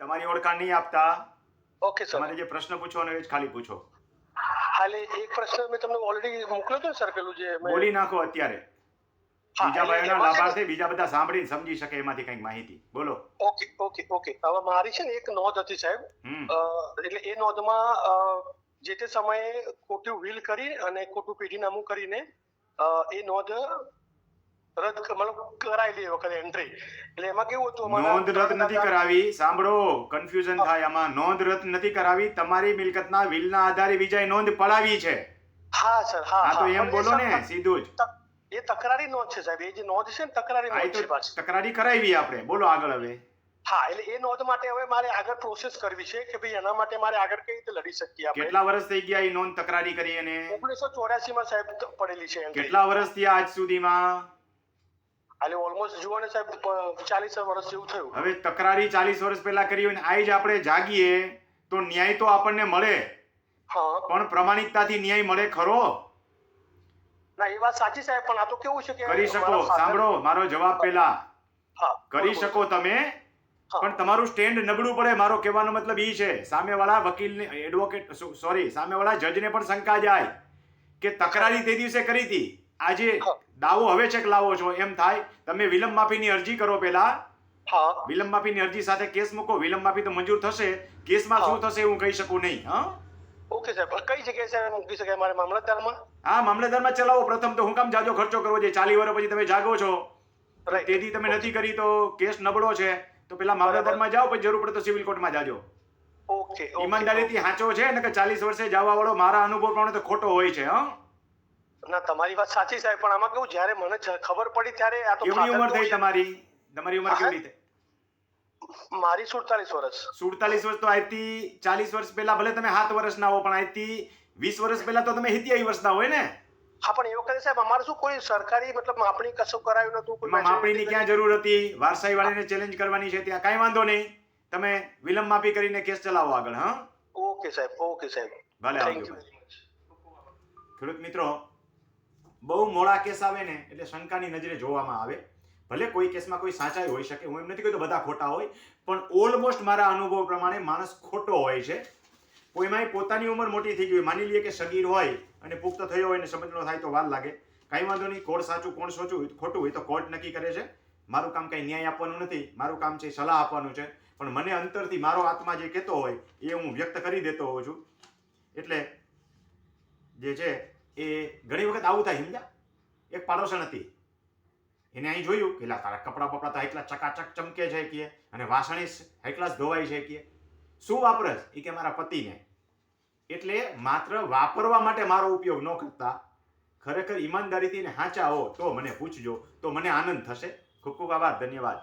તમારી ઓળખાણ નહીં આપતા. Okay sir. તમારે જે પ્રશ્ન પૂછવાનો એ જ ખાલી પૂછો. હાલે એક પ્રશ્ન મેં તમને ઓલરેડી મોકલ્યો હતો ને સર, પેલું જે બોલી નાખો અત્યારે. હા, બીજા એટલે ભાઈઓના એમાં છે ને- લાભાર્થી બીજા બધા સાંભળીને સમજી શકે એમાંથી કંઈક માહિતી બોલો. ઓકે. હવે મારી છે ને એક નોંધ હતી સાહેબ. હમ. એટલે એ નોંધમાં જે તે સમયે ખોટું વિલ કરી અને ખોટું પેઢીનામું કરીને એ નોંધ રદ મતલબ કરાયેલી એ વખતે એન્ટ્રી. એટલે એમાં કેવું હતું, અમારા નોંધ રદ નથી કરાવી. સાંભળો, કન્ફ્યુઝન થાય આમાં. નોંધ રદ નથી કરાવી. તમારી મિલકતના વિલના આધારે બીજાએ નોંધ પડાવી છે. હા સર, હા હા તો એમ પણ એ બોલો ને સર સીધું જ. એ તકરારી નોંધ છે સાહેબ. એ જે નોંધ છે ને તકરારી આ નોંધ તો છે પાછી. તકરારી કરાવી આપણે. બોલો આગળ હવે. હા, એટલે એ નોંધ માટે હવે મારે આગળ પ્રોસેસ કરવી છે કે ભાઈ એના માટે મારે આગળ કઈ રીતે લડી શકીએ આપણે. કેટલા વર્ષ થઈ ગયા એ નોંધ તકરારી કરી? અને 1984 માં સાહેબ પડેલી છે entry. કેટલા વર્ષ થયા આજ સુધીમાં? એટલે ઓલમોસ્ટ જુઓ ને સાહેબ 40 વર્ષ જેવું થયું. હવે તકરારી 40 વર્ષ પહેલા કરી હોય ને આજ આપણે જાગીએ તો ન્યાય તો આપણને મળે, હા પણ પ્રમાણિકતાથી ન્યાય મળે ખરો? ના, એ વાત સાચી સાહેબ, પણ આ તો કેવું છે કે કરી શકો. મારા father- સાંભળો મારો જવાબ પહેલા. હા, કરી બોલો, શકો તમે, હા. પણ તમારું સ્ટેન્ડ નબળું પડે. મારો કહેવાનો મતલબ ઈ છે, સામેવાળા વકીલને, એડવોકેટ, સોરી, સામેવાળા જજને પણ શંકા જાય કે તકરારી તે દિવસે કરી હતી, આજે હા. દાવો હવે ચેક લાવો છો. એમ થાય તમે વિલંબ માફીની અરજી કરો. પહેલા હા વિલંબ માફીની અરજી સાથે કેસ મૂકો. વિલંબ માફી તો મંજૂર થશે, કેસમાં હા. શું થશે હું કહી શકું નહીં. હા, ઓકે સાહેબ, કઈ જગ્યાએ સાહેબ મૂકી શકાય? મારે મામલતદારમાં? હા, મામલેદારમાં ચલાવો. પ્રથમ તો હું કામ જાજો ખર્ચો કરવો છે? 40 વર્ષ પછી તમે જાગો છો, Right. તેથી તમે નથી કરી તો કેસ નબળો છે, તો પેલા મામલતદારમાં જાઓ, પછી જરૂર પડે તો સિવિલ કોર્ટમાં જાજો. ઓકે ઈમાનદારીથી સાચો છે ને કે 40 વર્ષે જવા વાળો મારા અનુભવ પ્રમાણે તો ખોટો હોય છે. હા, ના, તમારી વાત સાચી સાહેબ, પણ આમાં કેવું, જ્યારે મને ખબર પડી ત્યારે આ તો કેવડી father ઉંમર તો થઈ તમારી? તમારી ઉંમર હા. કેવડી થઈ? મારી 47 વર્ષ. 47 વર્ષ તો આજથી 40 વર્ષ પહેલા ભલે તમે 7 વર્ષના હો, પણ આજથી 20 વર્ષ પહેલા તો તમે 27 વર્ષના હોય ને. હા, પણ એ વખતે સાહેબ અમારે શું કોઈ સરકારી મતલબ માપણી કશું કરાયું નતું, કોઈ એમાં માપણીની ક્યાં જરૂર હતી? વારસાઈ વાળીને ચેલેન્જ કરવાની છે, ત્યાં કાંઈ વાંધો નહીં. તમે વિલંબ માફી કરીને કેસ ચલાવો આગળ. હા, ઓકે સાહેબ, ઓકે સાહેબ. ભલે થેન્ક આવજો યુ ભાઈ. Very much. ખેડૂત મિત્રો, બહુ મોડા કેસ આવે ને એટલે શંકાની નજરે જોવામાં આવે. ભલે કોઈ કેસમાં કોઈ સાચાઈ હોઈ શકે, હું એમ નથી કહેતો બધા ખોટા હોય, પણ ઓલમોસ્ટ મારા અનુભવ પ્રમાણે માણસ ખોટો હોય છે. કોઈમાંય પોતાની ઉંમર મોટી થઈ ગઈ હોય, માની લઈએ કે સગીર હોય અને પુખ્ત થયો હોય ને સમજણો થાય તો વાર લાગે. કાંઈ વાંધો નહીં. કોર્ટ સાચું કોણ ખોટું હોય તો કોર્ટ નક્કી કરે છે. મારું કામ કંઈ ન્યાય આપવાનું નથી, મારું કામ છે સલાહ આપવાનું છે. પણ મને અંતરથી મારો આત્મા જે કહેતો હોય એ હું વ્યક્ત કરી દેતો હોઉં છું. એટલે જે છે એ ઘણી વખત આવું થાય. સમજ્યા? એક પાડોશણ હતી, એને અહીં જોયું કે તારા કપડાં બપડા તો એટલા ચકાચક ચમકે છે કે, અને વાસણી એટલા જ ધોવાય છે કે, શું વાપરસ? એ કે મારા પતિને. એટલે માત્ર વાપરવા માટે મારો ઉપયોગ ન કરતા, ખરેખર ઈમાનદારીથી ને સાચા હો તો મને પૂછજો, તો મને આનંદ થશે. ખૂબ ખૂબ આભાર. ધન્યવાદ.